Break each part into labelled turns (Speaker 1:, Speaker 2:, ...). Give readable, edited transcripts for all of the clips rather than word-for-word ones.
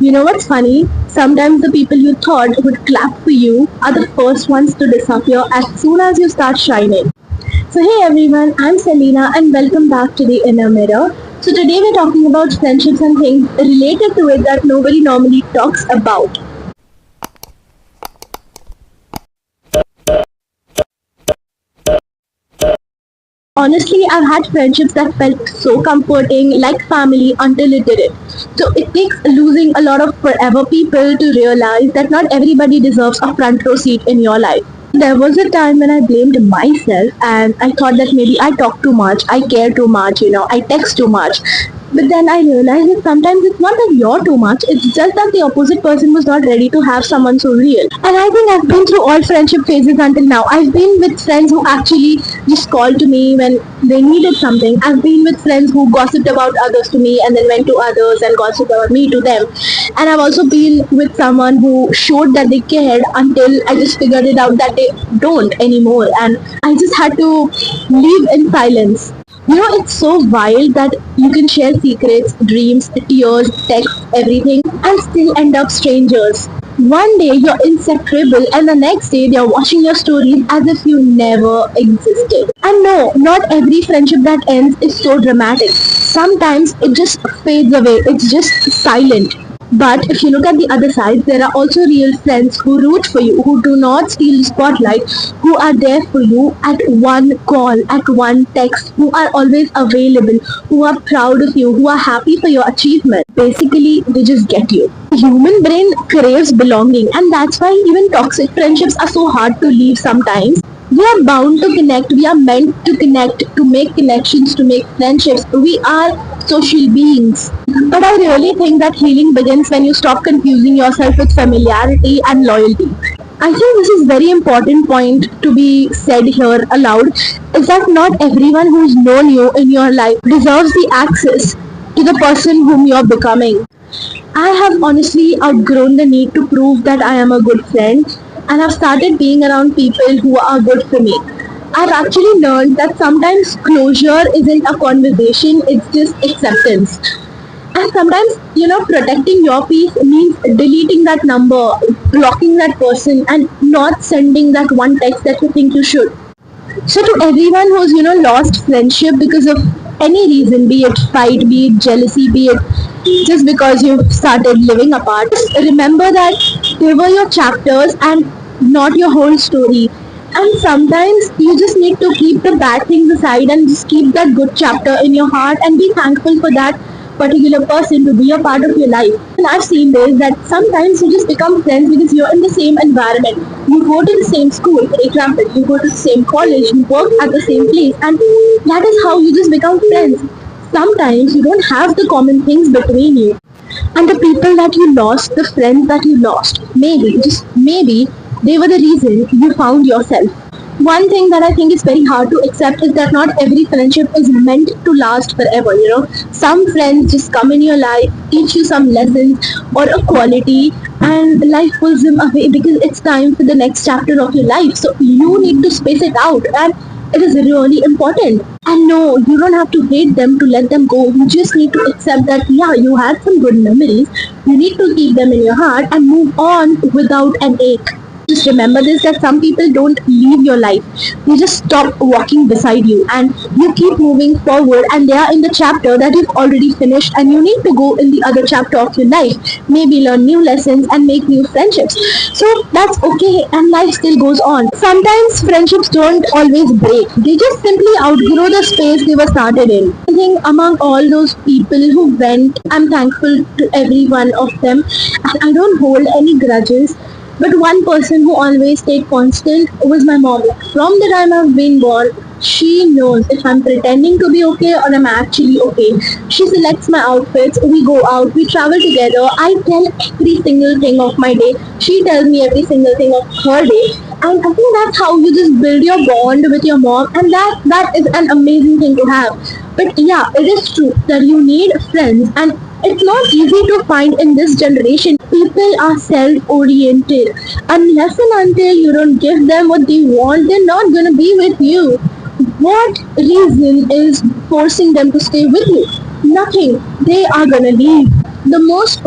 Speaker 1: You know what's funny? Sometimes the people you thought would clap for you are the first ones to disappear as soon as you start shining. So, hey everyone, I'm Selena and welcome back to the Inner Mirror. So, today we're talking about friendships and things related to it that nobody normally talks about. Honestly, I've had friendships that felt so comforting, like family, until it didn't. So it takes losing a lot of forever people to realize that not everybody deserves a front row seat in your life. There was a time when I blamed myself and I thought that maybe I talk too much, I care too much, I text too much. But then I realized that sometimes it's not that you're too much, it's just that the opposite person was not ready to have someone so real. And I think I've been through all friendship phases until now. I've been with friends who actually just called to me when they needed something. I've been with friends who gossiped about others to me and then went to others and gossiped about me to them. And I've also been with someone who showed that they cared until I just figured it out that they don't anymore. And I just had to leave in silence. It's so wild that you can share secrets, dreams, tears, texts, everything, and still end up strangers. One day you're inseparable, and the next day they're watching your stories as if you never existed. And no, not every friendship that ends is so dramatic. Sometimes it just fades away, it's just silent. But if you look at the other side, there are also real friends who root for you, who do not steal the spotlight, who are there for you at one call, at one text, who are always available, who are proud of you, who are happy for your achievement. Basically, they just get you. The human brain craves belonging, and that's why even toxic friendships are so hard to leave sometimes. We are bound to connect, we are meant to connect, to make connections, to make friendships. We are social beings. But I really think that healing begins when you stop confusing yourself with familiarity and loyalty. I think this is very important point to be said here aloud is that not everyone who's known you in your life deserves the access to the person whom you're becoming. I have honestly outgrown the need to prove that I am a good friend and I've started being around people who are good for me. I've actually learned that sometimes closure isn't a conversation, it's just acceptance. And sometimes, protecting your peace means deleting that number, blocking that person, and not sending that one text that you think you should. So to everyone who's, lost friendship because of any reason, be it fight, be it jealousy, be it just because you've started living apart, just remember that they were your chapters and not your whole story. And sometimes you just need to keep the bad things aside and just keep that good chapter in your heart and be thankful for that particular person to be a part of your life. And I've seen this that sometimes you just become friends because you're in the same environment. You go to the same school, for example, you go to the same college, you work at the same place, and that is how you just become friends. Sometimes you don't have the common things between you. And the people that you lost, the friends that you lost, maybe, just maybe, they were the reason you found yourself. One thing that I think is very hard to accept is that not every friendship is meant to last forever, Some friends just come in your life, teach you some lessons or a quality, and life pulls them away because it's time for the next chapter of your life. So you need to space it out, and it is really important. And no, you don't have to hate them to let them go. You just need to accept that, yeah, you had some good memories. You need to keep them in your heart and move on without an ache. Just remember this that some people don't leave your life. They just stop walking beside you and you keep moving forward and they are in the chapter that you've already finished and you need to go in the other chapter of your life. Maybe learn new lessons and make new friendships. So that's okay and life still goes on. Sometimes friendships don't always break. They just simply outgrow the space they were started in. I think among all those people who went, I'm thankful to every one of them and I don't hold any grudges. But one person who always stayed constant was my mom. From the time I've been born, she knows if I'm pretending to be okay or I'm actually okay. She selects my outfits, we go out, we travel together. I tell every single thing of my day. She tells me every single thing of her day. And I think that's how you just build your bond with your mom and that is an amazing thing to have. But yeah, it is true that you need friends and it's not easy to find in this generation. People are self-oriented. Unless and until you don't give them what they want, they're not going to be with you. What reason is forcing them to stay with you? Nothing. They are going to leave. the most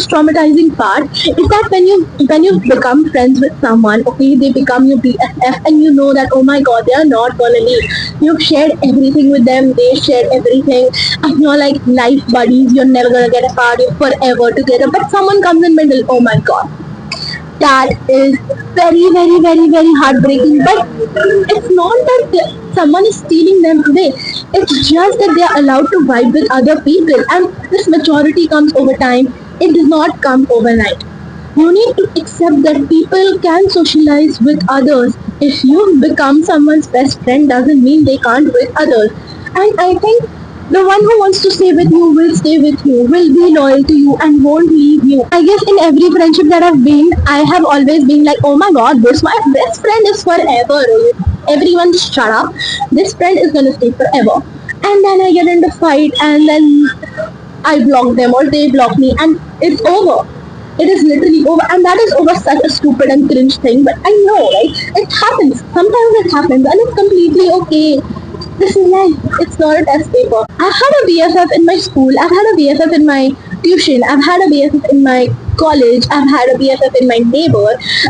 Speaker 1: traumatizing part is that when you become friends with someone, okay, they become your BFF, and you know that, oh my god, they are not gonna leave. You've shared everything with them, they shared everything, and you're like life buddies, you're never gonna get apart, you're forever together, but someone comes in middle, oh my god, that is very, very, very, very heartbreaking. But it's not that someone is stealing them away. It's just that they are allowed to vibe with other people, and this maturity comes over time. It does not come overnight. You need to accept that people can socialize with others. If you become someone's best friend, doesn't mean they can't with others. And I think the one who wants to stay with you will stay with you, will be loyal to you, and won't leave you. I guess in every friendship that I've been, I have always been like, oh my god, this my best friend is forever. Everyone just shut up. This friend is gonna stay forever. And then I get into fight, and then I block them or they block me, and it's over. It is literally over, and that is over such a stupid and cringe thing. But I know, right? It happens. Sometimes it happens, and it's completely okay. This is life. It's not a test paper. I've had a BFF in my school. I've had a BFF in my tuition. I've had a BFF in my college. I've had a BFF in my neighbor.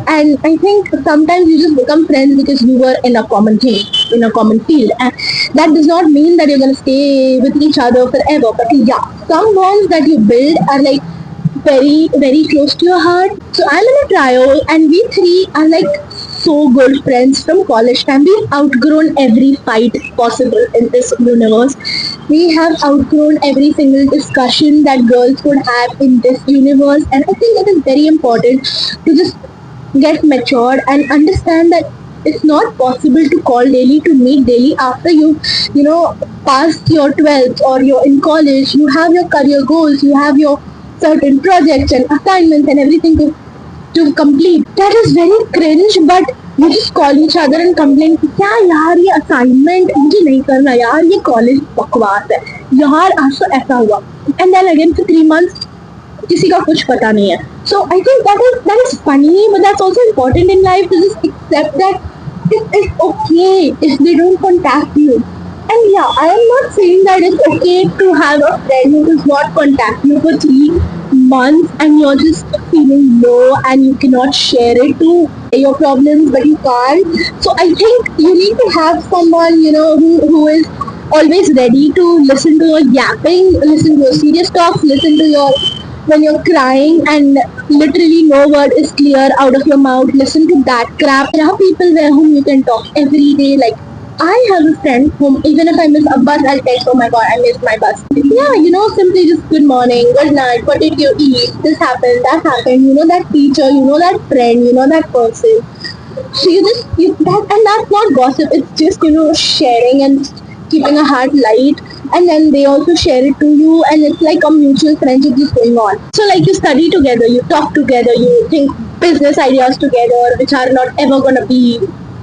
Speaker 1: And I think sometimes you just become friends because you were in a common thing, in a common field. And that does not mean that you're going to stay with each other forever. But yeah, some bonds that you build are like very, very close to your heart. So I'm in a trio, and we three are like so good friends from college time. We've outgrown every fight possible in this universe. We have outgrown every single discussion that girls would have in this universe, and I think it is very important to just get matured and understand that it's not possible to call daily, to meet daily after you passed your 12th or you're in college. You have your career goals, you have your certain projects and assignments and everything to complete. That is very cringe, but you just call each other and complain कि क्या यार ये assignment मुझे नहीं करना यार, ये college बकवास है यार, आज तो ऐसा हुआ, and then again for 3 months किसी का कुछ पता नहीं है. So I think that is funny, but that's also important in life, to just accept that it's okay if they don't contact you. And yeah, I am not saying that it's okay to have a friend who does not contact you for 3 months and you're just feeling low and you cannot share it to your problems, but you can't. So I think you need to have someone, who is always ready to listen to your yapping, listen to your serious talks, listen to your when you're crying and literally no word is clear out of your mouth. Listen to that crap. There are people whom you can talk every day. Like, I have a friend whom even if I miss a bus, I'll text, oh my god, I missed my bus. Yeah, simply just good morning, good night, what did you eat, this happened, that happened, that teacher, that friend, that person. So that's not gossip, it's just, sharing and keeping a heart light, and then they also share it to you, and it's like a mutual friendship just going on. So like you study together, you talk together, you think business ideas together, which are not ever gonna be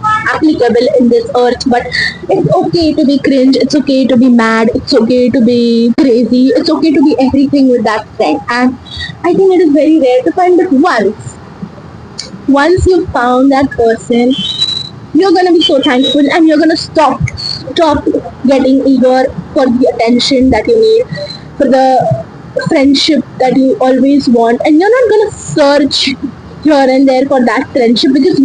Speaker 1: applicable in this earth, but it's okay to be cringe, it's okay to be mad, it's okay to be crazy, it's okay to be everything with that friend. And I think it is very rare to find, but once you found that person, you're gonna be so thankful, and you're gonna stop getting eager for the attention that you need, for the friendship that you always want, and you're not gonna search here and there for that friendship, because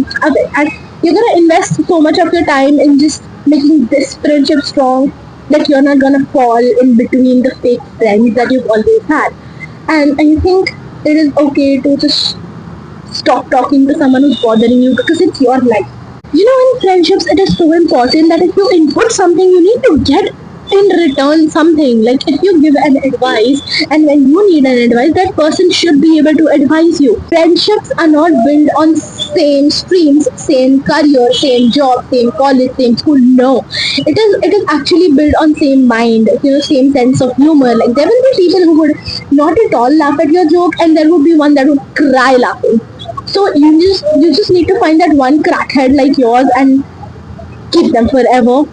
Speaker 1: you're gonna invest so much of your time in just making this friendship strong that you're not gonna fall in between the fake friends that you've always had. And I think it is okay to just stop talking to someone who's bothering you, because it's your life. In friendships, it is so important that if you input something, you need to get in return something. Like, if you give an advice, and when you need an advice, that person should be able to advise you. Friendships are not built on same streams, same career, same job, same college, same school. No, it is actually built on same mind, same sense of humor. Like, there will be people who would not at all laugh at your joke, and there would be one that would cry laughing. So you just need to find that one crackhead like yours and keep them forever.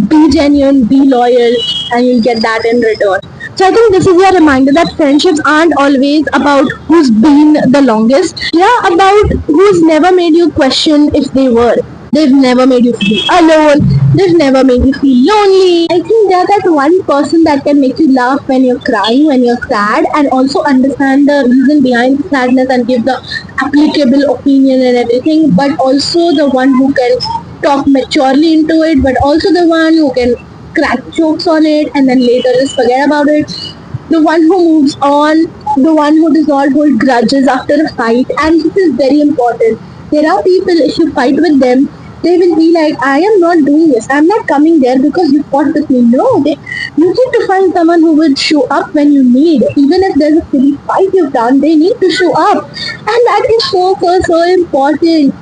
Speaker 1: Be genuine, be loyal, and you'll get that in return. So I think this is a reminder that friendships aren't always about who's been the longest. Yeah, about who's never made you question if they were. They've never made you feel alone. They've never made you feel lonely. I think they're that one person that can make you laugh when you're crying, when you're sad, and also understand the reason behind the sadness and give the applicable opinion and everything. But also the one who can talk maturely into it, but also the one who can crack jokes on it and then later just forget about it. The one who moves on, the one who does not hold grudges after a fight, and this is very important. There are people, if you fight with them, they will be like, I am not doing this, I'm not coming there because you fought with me. No, you need to find someone who will show up when you need. Even if there's a silly fight you've done, they need to show up. And that is so important.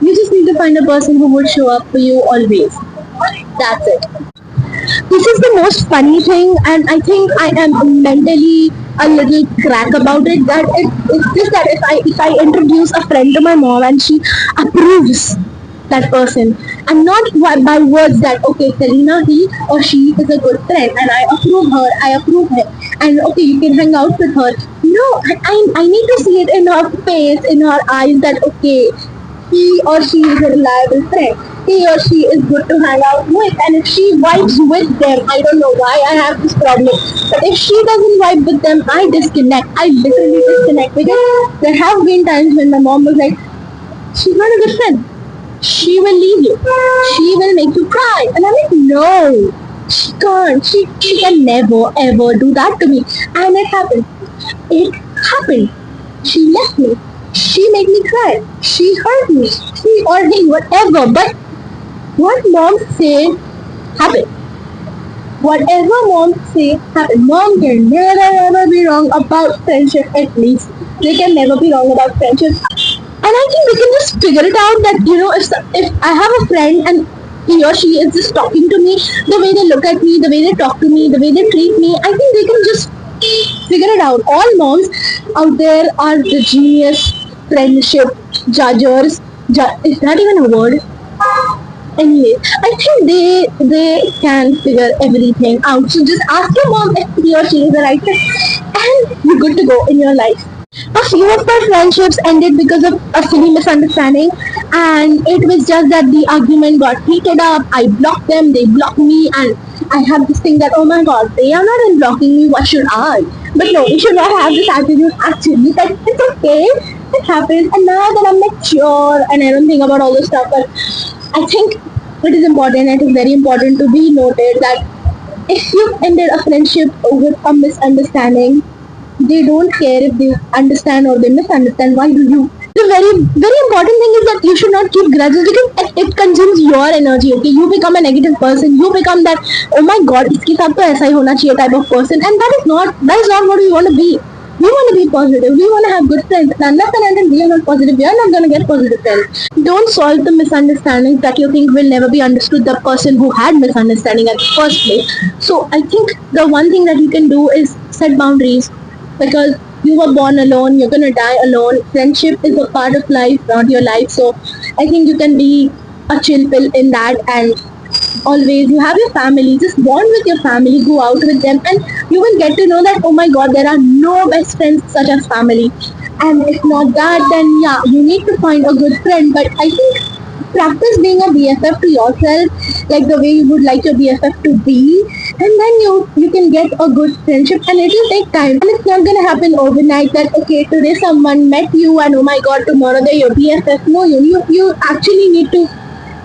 Speaker 1: You just need to find a person who will show up for you always. That's it. This is the most funny thing, and I think I am mentally a little crack about it. That it's just that if I introduce a friend to my mom and she approves that person, and not by words that okay, Selena, he or she is a good friend, and I approve her, I approve him, and okay, you can hang out with her. No, I need to see it in her face, in her eyes, that okay, he or she is a reliable friend. He or she is good to hang out with, and if she vibes with them, I don't know why I have this problem. But if she doesn't vibe with them, I disconnect. I literally disconnect, because there have been times when my mom was like, she's not a good friend. She will leave you. She will make you cry. And I'm like, no, she can't. She can never ever do that to me. And it happened. It happened. She left me. She made me cry. She hurt me. She or he, whatever. But what mom say happened. Whatever mom say happened. Mom can never ever be wrong about friendship, at least. They can never be wrong about friendship. And I think we can just figure it out that, if I have a friend and he or she is just talking to me, the way they look at me, the way they talk to me, the way they treat me, I think they can just figure it out. All moms out there are the genius friendship judgers. Is that even a word? Anyway, I think they can figure everything out. So just ask your mom if he or she is the right fit, and you're good to go in your life. A few of my friendships ended because of a silly misunderstanding, and it was just that the argument got heated up. I blocked them, they blocked me, and I have this thing that, oh my god, they are not unblocking me, what should I? But no, you should not have this attitude actually, that it's okay, it happens, and now that I'm mature and I don't think about all this stuff, but I think it is important, it is very important to be noted that if you ended a friendship with a misunderstanding, they don't care if they understand or they misunderstand. Why do you? The very important thing is that you should not keep grudges, because it consumes your energy. Okay, you become a negative person. You become that, oh my god, इसके साथ तो ऐसा ही होना चाहिए type of person, and that is not what we want to be. We want to be positive. We want to have good friends. And unless and until we are not positive, we are not going to get positive friends. Don't solve the misunderstandings that you think will never be understood. The person who had misunderstanding at the first place. So I think the one thing that you can do is set boundaries. Because you were born alone, you're gonna die alone. Friendship is a part of life, not your life. So I think you can be a chill pill in that, and always you have your family, just bond with your family, go out with them, and you will get to know that, oh my god, there are no best friends such as family. And if not that, then yeah, you need to find a good friend. But I think practice being a BFF to yourself, like the way you would like your BFF to be, and then you can get a good friendship, and it will take time, and it's not gonna happen overnight that okay, today someone met you and oh my god, tomorrow they're your BFF. No, you actually need to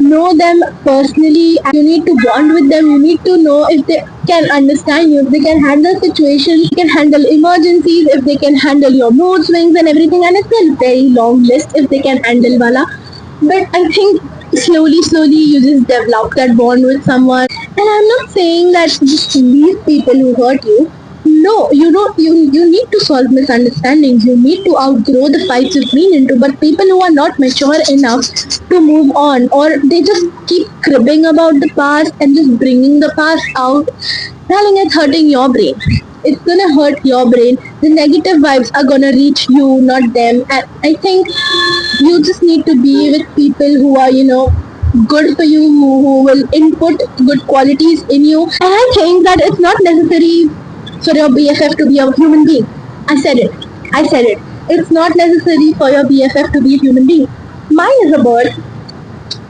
Speaker 1: know them personally, and you need to bond with them. You need to know if they can understand you, if they can handle situations, can handle emergencies, if they can handle your mood swings and everything. And it's a very long list if they can handle wala. But I think slowly you just develop that bond with someone. And I'm not saying that just leave people who hurt you. No, you don't. You need to solve misunderstandings. You need to outgrow the fights you've been into. But people who are not mature enough to move on, or they just keep cribbing about the past and just bringing the past out, darling, it's hurting your brain. It's gonna hurt your brain. The negative vibes are gonna reach you, not them. And I think you just need to be with people who are, good for you, who will input good qualities in you. And I think that it's not necessary for your BFF to be a human being. I said it. It's not necessary for your BFF to be a human being. Mine is a bird.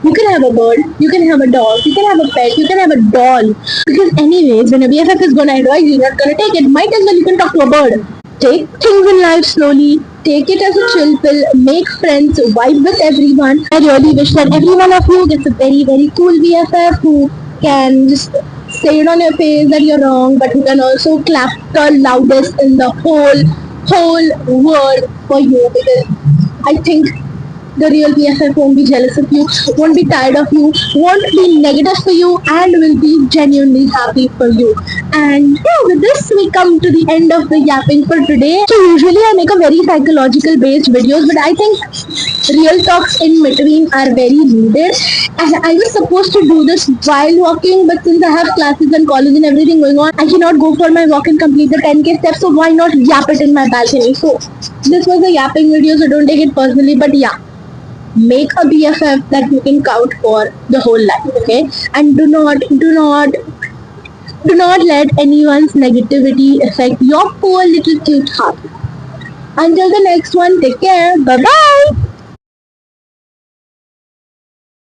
Speaker 1: You can have a bird, you can have a dog, you can have a pet, you can have a doll. Because anyways, when a BFF is gonna advise you, you're not gonna take it. Might as well you can talk to a bird. Take things in life slowly. Take it as a chill pill. Make friends. Vibe with everyone. I really wish that every one of you gets a very, very cool BFF who can just say it on your face that you're wrong, but who can also clap the loudest in the whole world for you. Because I think the real BFF won't be jealous of you, won't be tired of you, won't be negative for you, and will be genuinely happy for you. And yeah, with this, we come to the end of the yapping for today. So usually I make a very psychological based videos, but I think real talks in between are very needed. And I was supposed to do this while walking, but since I have classes and college and everything going on, I cannot go for my walk and complete the 10k steps. So why not yap it in my balcony? So this was a yapping video, so don't take it personally, but yeah, make a BFF that you can count for the whole life, okay? And do not let anyone's negativity affect your poor little cute heart. Until the next one, take care. Bye bye.